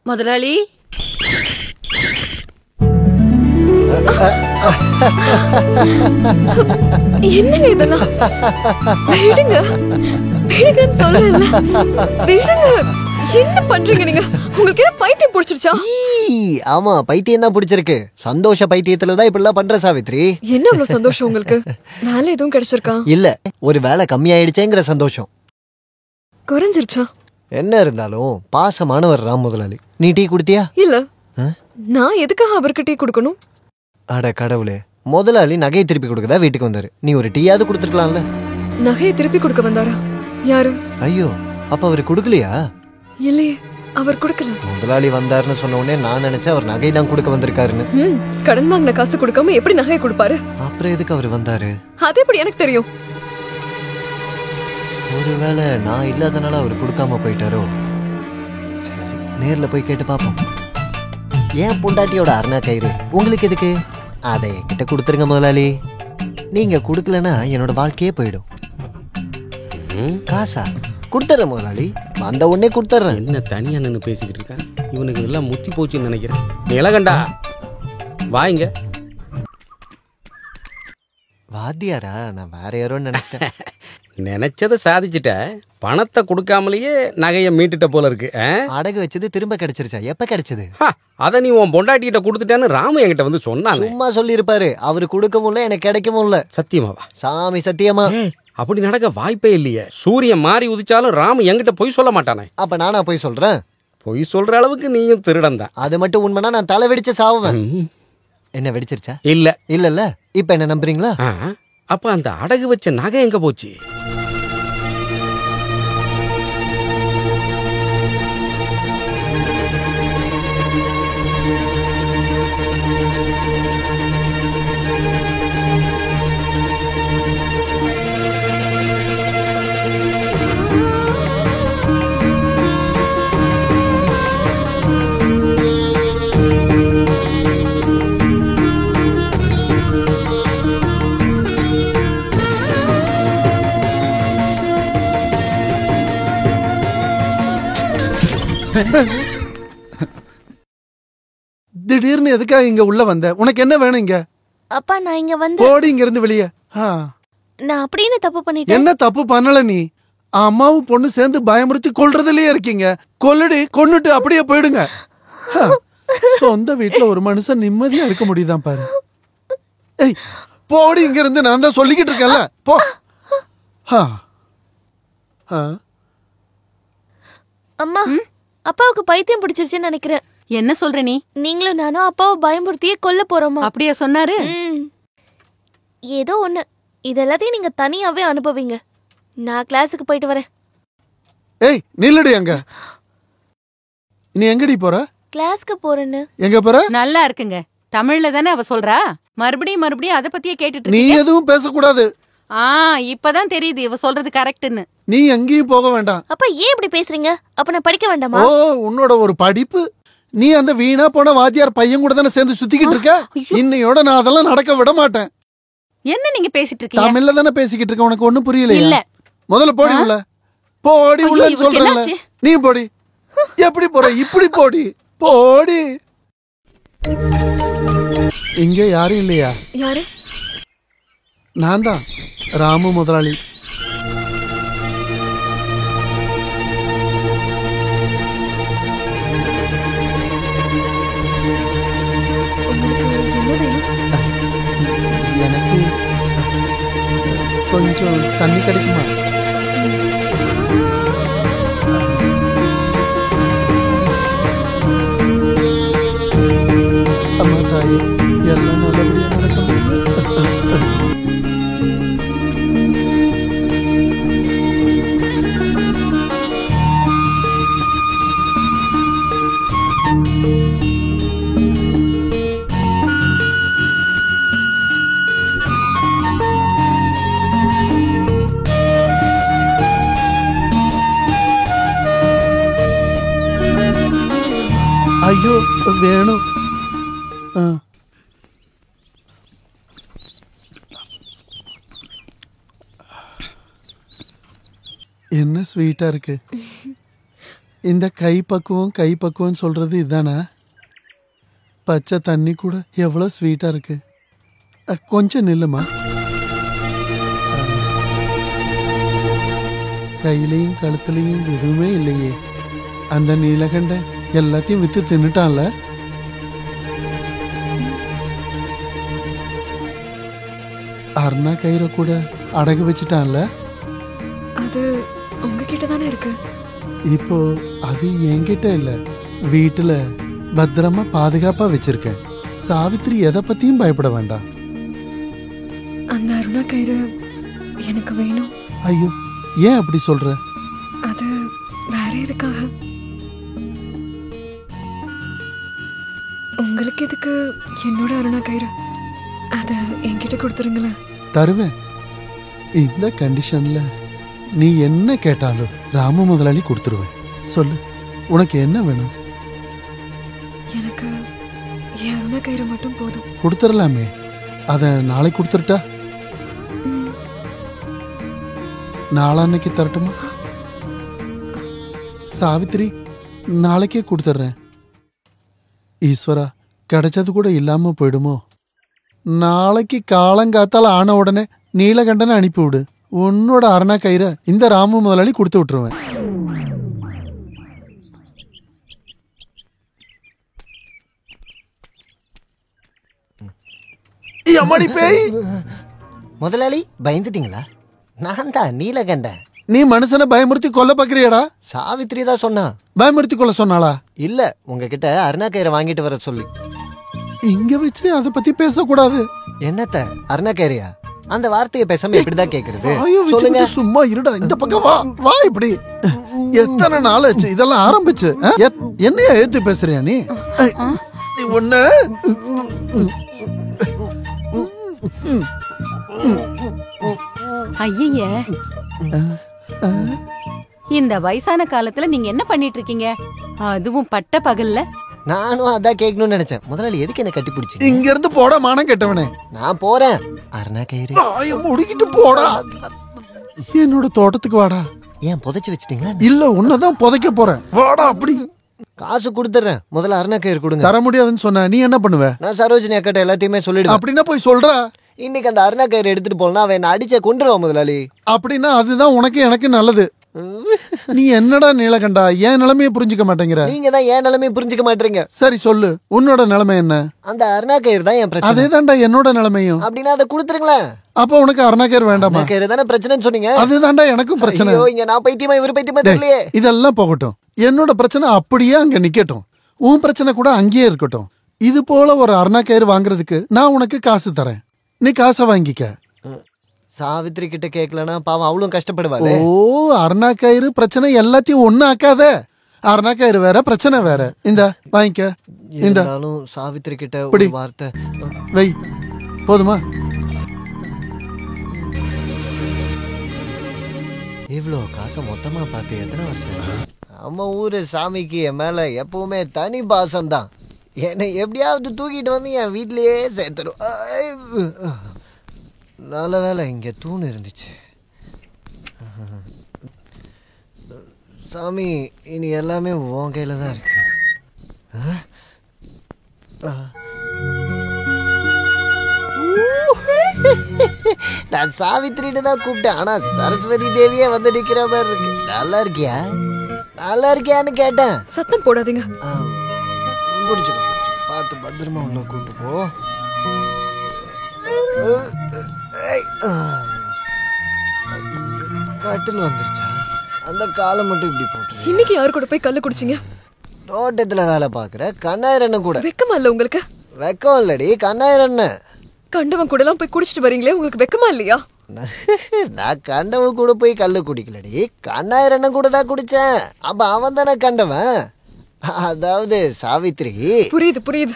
முதலாளி, என்னங்க இதெல்லாம்? விடுங்க விடுங்கன்னு சொல்றேன்ல, விடுங்க. என்ன பண்றீங்க நீங்க? உங்களுக்கு என்ன பைத்தியம் பிடிச்சிருச்சா? ஆமா, பைத்தியம் தான் பிடிச்சிருக்கு. சந்தோஷ பைத்தியத்துலதான் இப்படிலாம் பண்ற சாவித்ரி. என்ன அவ்வளவு சந்தோஷம் உங்களுக்கு? வேலை எதுவும் கிடைச்சிருக்கா? இல்ல, ஒரு வேலை கம்மியாயிடுச்சேங்கிற சந்தோஷம். குறைஞ்சிருச்சா? என்ன இருந்தாலும் பாசமானவர் ராம் முதலாளி. நீ டீ குடுத்தியா? இல்ல. நான் எதுக்காக அவருக்கு டீ கொடுக்கணும்? அட கடவுளே, முதலாளி நகையை திருப்பி கொடுக்கதா வீட்டுக்கு வந்தாரு. நீ ஒரு டீயாவது கொடுத்துருக்கலாம்ல. நகையை திருப்பி கொடுக்க வந்தாரா? யாரு? ஐயோ, அப்ப அவரு கொடுக்கலையா? இல்லையே, அவர் கொடுக்கல. முதலாளி வந்தாருன்னு சொன்ன உடனே நான் நினைச்சேன் அவர் நகை தான் கொடுக்க வந்திருக்காருன்னு. கடன் வாங்கின காசு கொடுக்காம எப்படி நகையை கொடுப்பாரு? அப்புறம் எதுக்கு அவர் வந்தாரு? அது எப்படி எனக்கு தெரியும்? ஒருவேளை நான் இல்லாதனால அவர் கொடுக்காம போயிட்டாரோ? சரி, நேர்ல போய் கேட்டு பாப்போம். ஏன் பொண்டாட்டியோட அருணா கயிறு உங்களுக்கு எதுக்கு? அதை என்கிட்ட கொடுத்துருங்க முதலாளி. நீங்க கொடுக்கலன்னா என்னோட வாழ்க்கையே போயிடும். காசா கொடுத்துறேன் முதலாளி, வந்த உடனே கொடுத்துறேன். என்ன தனியா நின்று பேசிக்கிட்டு இருக்கேன்? இவனுக்கு எல்லாம் முத்தி போச்சுன்னு நினைக்கிறேன். நிலகண்டா, வாங்க. வாத்தியாரா? நான் வேற யாரோ நினைச்சிட்டேன். நினைச்சதை சாதிச்சுட்ட. பணத்தை கொடுக்காமலேயே நகையை மீட்டுட்ட போல இருக்கு. அடகு வச்சது திரும்ப கிடைச்சிருச்சா? எப்ப கிடைச்சது? அத நீ உன் பொண்டாட்டிகிட்ட கொடுத்துட்டேன்னு ராமு என்கிட்ட வந்து சொன்னாங்க. சும்மா சொல்லி இருப்பாரு. அவரு கொடுக்கவும் இல்ல, எனக்கு கிடைக்கவும் இல்ல. சத்தியமாவா? சாமி சத்தியமா. அப்படி நடக்க வாய்ப்பே இல்லையே. சூரியன் மாறி உதிச்சாலும் ராமு என்கிட்ட பொய் சொல்ல மாட்டானே. அப்ப நானா பொய் சொல்றேன்? பொய் சொல்ற அளவுக்கு நீயும் திருடன் தான். அது மட்டும் உண்மைனா நான் தலை வெடிச்சு சாவுவேன். என்ன வெடிச்சிருச்சா? இல்ல இல்ல. இப்ப என்ன நம்புறீங்களா? அப்ப அந்த அடகு வச்ச நகை எங்க போச்சு? திடீர்னு எதுக்காக இங்க உள்ள வந்த? உனக்கு என்ன வேணும் இங்க? அப்பா, நான் இங்க வந்து போடி இங்க இருந்து வெளியே. நான் அப்படின்னு தப்பு பண்ணிட்டேன். என்ன தப்பு பண்ணல நீ? அம்மாவும் பொண்ணு சேர்ந்து பயமுறுத்தி கொல்றதுலயே இருக்கீங்க. கொல்லுடி, கொன்னுட்டு அப்படியே போயிடுங்க. சொந்த வீட்டுல ஒரு மனுஷன் நிம்மதியா இருக்க முடியுதான் பாரு. ஏய், போடி இங்க இருந்து. நான் தான் சொல்லிக்கிட்டு இருக்கேன்ல, போ. அம்மா, அப்பாவுக்கு பைத்தியம் பிடிச்சிருச்சுன்னு நினைக்கிறேன். என்ன சொல்ற நீ? நீங்களும் நானும் அப்பாவை பயமுறுத்தியே கொல்ல போறோமா? அப்படியா சொன்னாரு? ஏதோ ஒண்ணு. இதெல்லாத்தையும் நீங்க தனியாவே அனுபவிங்க. நான் கிளாஸுக்கு போயிட்டு வரேன். ஏய், நில்லுடி. அங்க நீ எங்கடி போற? கிளாஸ்க்கு போறேன்னு. எங்க போற? நல்லா இருக்குங்க. தமிழ்ல தானே அவ சொல்றா. மறுபடியும் அத பத்தியே கேட்டுட்டு நீ எதுவும் பேசக்கூடாது. இப்பதான் தெரியுது இவ சொல்றது கரெக்ட்னு. நீ எங்கேயும் போக வேண்டாம். அப்ப ஏன் இப்படி பேசுறீங்க? அப்ப நான் படிக்க வேண்டாமா? ஓ, உன்னோட ஒரு படிப்பு. நீ அந்த வீணா போன வாத்தியார் பையன் கூட தானே சேர்ந்து சுத்திக்கிட்டு இருக்க. இன்னையோட நான் அதெல்லாம் நடக்க விட மாட்டேன். என்ன நீங்க பேசிட்டு இருக்கீங்க? தமிழ்ல தானே பேசிக்கிட்டு இருக்க. உனக்கு ஒண்ணும் புரியலையா? இல்ல. முதல்ல போடி உள்ள. போடி உள்ளன்னு சொல்றேன்ல. நீ போடி. எப்படி போற? இப்படி போடி. போடி. இங்க யாரும் இல்லையா? யாரு? நான் தான், ராமு முதலாளி. எனக்கு கொஞ்சம் தண்ணி கிடைக்குமா? அம்மா தாயே, எல்லாம் நல்லபடியா நடக்கணும். ஐயோ, வேணும். என்ன ஸ்வீட்டா இருக்கு. இந்த கைப்பக்குவம் சொல்றது இதானா? பச்சை தண்ணி கூட எவ்வளவு ஸ்வீட்டா இருக்கு. கொஞ்சம் நில்லுமா. கையிலையும் கழுத்துலையும் எதுவுமே இல்லையே. அந்த நீலகண்ட எல்லாத்தையும் வித்து தின்னுட்டான்ல. அருணா கயிறை கூட அடகு வச்சுட்டான்ல. அது உங்ககிட்ட தானே இருக்கு. இப்போ அது என்கிட்ட இல்ல, வீட்டுல பத்திரமா பாதுகாப்பா வச்சிருக்கேன். சாவித்திரி எதை பத்தியும் பயப்பட வேண்டாம். அந்த அருணா கயிறு எனக்கு வேணும். ஐயோ, ஏன் அப்படி சொல்ற? அது வேற எதுக்காக? உங்களுக்கு எதுக்கு என்னோட அருணா கயிறு? அத என்கிட்ட கொடுத்துருங்களேன். தருவேன். இந்த கண்டிஷன்ல நீ என்ன கேட்டாலும் ராம முதலாளி கொடுத்துருவேன். சொல்லு, உனக்கு என்ன வேணும்? எனக்கு என் அருணா கயிறு மட்டும் போதும். கொடுத்துடலாமே. அத நாளைக்கு கொடுத்துட்டா? நாளான்னைக்கு தரட்டுமா? சாவித்திரி, நாளைக்கே கொடுத்துட்றேன். ஈஸ்வரா, கிடைச்சது கூட இல்லாம போயிடுமோ? நாளைக்கு காலங்காத்தால ஆன உடனே நீலகண்டனை அனுப்பிவிடு. உன்னோட அருணா கயிறை இந்த ராமு முதலாளி கொடுத்து விட்டுருவேன். முதலாளி பயந்துட்டீங்களா? நான் தான் நீலகண்டன். நீ மனுஷனை பயமுறுத்தி கொல்ல பாக்குறியாடா? சாவித்திரி தான் சொன்னா. பயமுறுத்தி கொல்ல சொன்னாளா? இல்ல, உங்ககிட்ட அருணா கயிறை வாங்கிட்டு வர சொல்லி. இங்க வச்சு அதை பத்தி பேசக்கூடாது. என்னத்த அருணா கயிறையா? அந்த வார்த்தையை பேசாம எப்படிதான் கேக்குறது? சொல்லுங்க. சும்மா இருடா, இந்த பக்கம் வா. வா இப்படி. எத்தனை நாள் ஆச்சு இதெல்லாம் ஆரம்பிச்சு? என்னையா ஏத்து பேசுறியா நீ? ஒண்ணு ஐய, இந்த வயசான காலத்துல நீங்க என்ன பண்ணிட்டு இருக்கீங்க? அதுவும் பட்ட பகல்ல. நானும் அதான் கேட்கணும்னு நினைச்சேன். முதலாளி எதுக்கு என்ன கட்டி பிடிச்சி? இங்க இருந்து போட மானம் கெட்டவனே. நான் போறேன். அருணா கயிறு முடிக்கிட்டு போடா. என்னோட தோட்டத்துக்கு வாடா. ஏன் புதைச்சு வச்சிட்டீங்களா? இல்ல, உன்னதான் புதைக்க போறேன். வாடா அப்படி. காசு கொடுத்துறேன். முதல்ல அருணா கயிறு கொடுங்க. தர முடியாதுன்னு சொன்ன நீ என்ன பண்ணுவ? நான் சரோஜினி அக்கிட்ட எல்லாத்தையுமே சொல்லிடுவேன். அப்படின்னா போய் சொல்றா. இன்னைக்கு அந்த அருணா கயிறு எடுத்துட்டு போனா அவன் என்ன அடிச்ச கொண்டுருவான் முதலாளி. அப்படின்னா அதுதான் உனக்கு எனக்கு நல்லது. நீ என்னடா நீலகண்டா, ஏன் நிலைமையை புரிஞ்சுக்க மாட்டேங்கிற? நீங்க தான் ஏன் நிலைமையை புரிஞ்சுக்க மாட்டீங்க. சரி சொல்லு, உன்னோட நிலைமை என்ன? அந்த அருணா கயிறு தான் என் பிரச்சனை. அதேதான்டா என்னோட நிலைமையும். அப்படின்னா அதை கொடுத்துருங்களேன். அப்ப உனக்கு அருணா கயிறு வேண்டாமா? கயிறு தானே பிரச்சனைன்னு சொன்னீங்க. அதுதான்டா எனக்கும் பிரச்சனை. இங்க நான் பைத்தியமா இவரு பைத்தியமா தெரியலையே. இதெல்லாம் போகட்டும். என்னோட பிரச்சனை அப்படியே அங்க நிக்கட்டும். உன் பிரச்சனை கூட அங்கேயே இருக்கட்டும். இது போல ஒரு அருணா கயிறு வாங்குறதுக்கு நான் உனக்கு காசு தரேன். நீ காசை வாங்கிக்க. சாவித்திரி கிட்ட கேட்கலன்னா பாவம் அவளும் கஷ்டப்படுவாள். ஓ, அருணா கயிறு பிரச்சனை எல்லாத்தையும் ஒண்ணு ஆக்காத. அருணா கயிறு வேற, பிரச்சனை வேற. இந்த வாங்கிக்க. இந்த சாவித்திரி கிட்ட ஒரு வார்த்தை வை. போதுமா? இவ்வளோ காசை மொத்தமா பார்த்து எத்தனை வருஷம்? நம்ம ஊரு சாமிக்கு என் மேல எப்பவுமே தனி பாசம் தான். என்னை எப்படியாவது தூக்கிட்டு வந்து என் வீட்லயே சேர்த்துடும். நல்ல வேலை இங்க தூண் இருந்துச்சு. சாமி, இனி எல்லாமே உன் கையில தான் இருக்கு. நான் சாவித்திரிட்டு தான் கூப்பிட்டேன். ஆனா சரஸ்வதி தேவியே வந்து நிக்கிற மாதிரி இருக்கு. நல்லா இருக்கியா? நல்லா இருக்கியான்னு கேட்டேன். சத்தம் போடாதீங்க. பிடிச்சிடும். பார்த்து பத்திரமா உள்ள கூட்டு போ. கட்டில் வந்துருச்சா? அந்த காலை மட்டும் இப்படி போட்டு. இன்னைக்கு யாரு கூட போய் கல்லு குடிச்சீங்க? தோட்டத்துல வேலை பாக்குற கண்ணாயிரண்ண கூட. வெக்கமா இல்ல உங்களுக்கு? வெக்கம் இல்லடி, கண்ணாயிரண்ண. கண்டவன் கூட எல்லாம் போய் குடிச்சிட்டு வரீங்களே, உங்களுக்கு வெக்கமா இல்லையா? நான் கண்டவன் கூட போய் கல்லு குடிக்கலடி, கண்ணாயிரண்ண கூட தான் குடிச்சேன். அப்ப அவன் தானே கண்டவன். அதாவது சாவித்திரி. புரியுது புரியுது.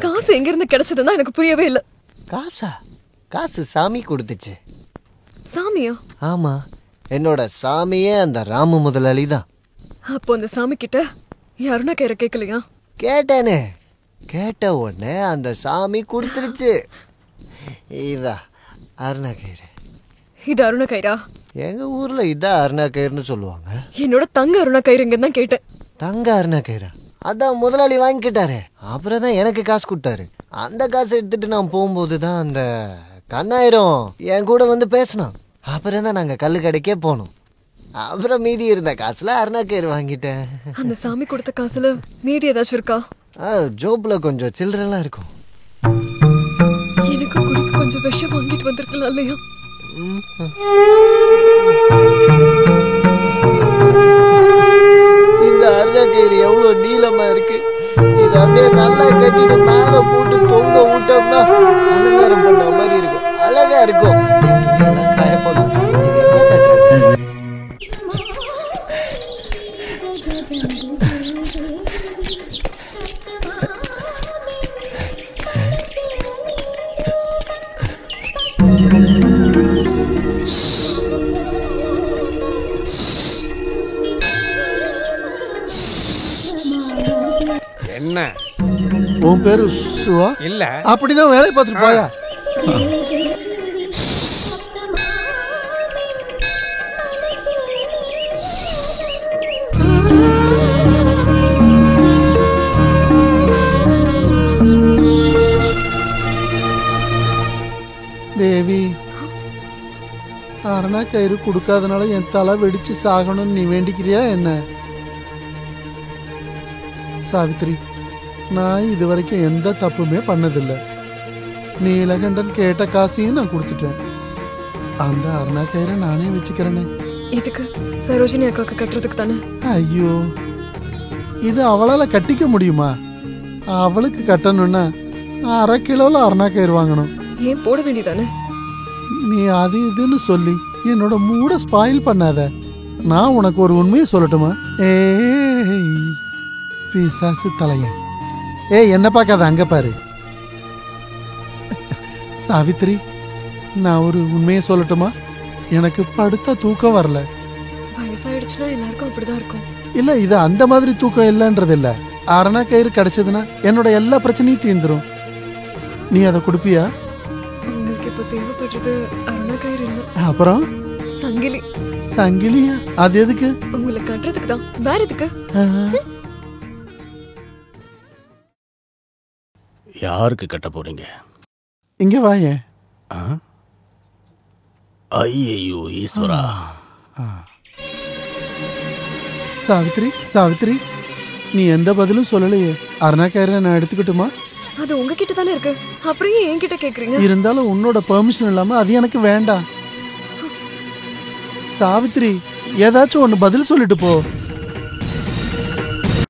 காசு எங்க இருந்து கிடைச்சதுன்னா எனக்கு புரியவே இல்ல. காசா? காசு சாமி கொடுத்துச்சு. சாமியா? ஆமா, என்னோட சாமியே அந்த ராமு முதலாளி தான். அப்போ அந்த சாமி கிட்ட அருணா கயிறை கேட்கலையா? கேட்டேனே. கேட்ட உடனே அந்த சாமி கொடுத்துருச்சு. இதா அருணா கயிறு. இது அருணா கயிறா? எங்க ஊர்ல இதான் அருணா கயிறுன்னு சொல்லுவாங்க. என்னோட தங்க அருணா கயிறுங்க தான் கேட்டேன். தங்க அருணா கயிறா? அதான் முதலாளி வாங்கிக்கிட்டாரு. அப்புறம் தான் எனக்கு காசு கொடுத்தாரு. அந்த காசை எடுத்துட்டு நான் போகும்போது தான் அந்த கண்ணாயிரம் என் கூட வந்து பேசினான். அப்புறம் தான் நாங்க கல்லு கடைக்கே போனோம். அப்புறம் மீதி இருந்த காசுல அருணா கயிறு வாங்கிட்டேன். அந்த சாமி கொடுத்த காசுல மீதி ஏதாச்சும் இருக்கா? ஜோப்ல கொஞ்சம் சில்லறெல்லாம் இருக்கும். எனக்கு குடிக்க கொஞ்சம் விஷம் வாங்கிட்டு வந்திருக்கலாம் இல்லையா? இந்த அருணா கயிறு எவ்வளவு நீளமா இருக்கு. இது அப்படியே நல்லா கட்டிட்டு மேல போட்டு பொங்க விட்டோம்னா அலங்காரம் பண்ண மாதிரி இருக்கும். அழகா இருக்கும். காயப்படும். இது என்ன கட்டுறது? என்ன உன் பேரு சுவா? இல்ல அப்படின்னா வேலையை பார்த்துட்டு போயா. தேவி, அரணா கயிறு கொடுக்காதனால என் தலை வெடிச்சு சாகணும்னு நீ வேண்டிக்கிறியா என்ன? சாவித்ரி, நான் இது வரைக்கும் எந்த தப்புமே பண்ணதில்லை. நீலகண்டன் கேட்ட காசையும் நான் கொடுத்துட்டேன். அந்த அருணா கயிறை நானே வச்சுக்கிறேனே. இதுக்கு சரோஜினி அக்காக்கு கட்டுறதுக்கு தானே? ஐயோ, இது அவளால கட்டிக்க முடியுமா? அவளுக்கு கட்டணும்னா 1/2 கிலோல அருணா கயிறு வாங்கணும். ஏன் போட வேண்டியதானே? நீ அது இதுன்னு சொல்லி என்னோட மூட ஸ்பாயில் பண்ணாத. நான் உனக்கு ஒரு உண்மையை சொல்லட்டுமா? ஏய் பிசாசு தலையன், என்ன பார்க்காத, அங்க பாரு. சாவித்ரி, நான் ஒரு உண்மையை சொல்லட்டுமா? எனக்கு படுத்த தூக்கம் வரல. வயசாயிடுச்சுன்னா எல்லாருக்கும் அப்படிதான் இருக்கும். இல்ல, இது அந்த மாதிரி தூக்கம் இல்லைன்றது இல்ல. அரணா கயிறு கிடைச்சதுன்னா என்னோட எல்லா பிரச்சனையும் தீந்துரும். நீ அதை கொடுப்பியா? உங்களுக்கு இப்ப தேவைப்படுறது அருணா கயிறு இல்ல, அப்புறம் சங்கிலி. சங்கிலியா? அது எதுக்கு? உங்களை கட்டுறதுக்கு தான். வேற எதுக்கு? யாருக்கு கட்ட போறீங்க? இங்க வாயேன். ஐயோ ஈஸ்வரா. சாவித்ரி, சாவித்ரி, நீ எந்த பதிலும் சொல்லலையே. அருணா கயிறை நான் எடுத்துக்கிட்டுமா? அது உங்ககிட்ட தானே இருக்கு, அப்புறம் ஏன் என்கிட்ட கேக்குறீங்க? இருந்தாலும் உன்னோட பெர்மிஷன் இல்லாம அது எனக்கு வேண்டாம். சாவித்ரி, ஏதாச்சும் ஒண்ணு பதில் சொல்லிட்டு போ.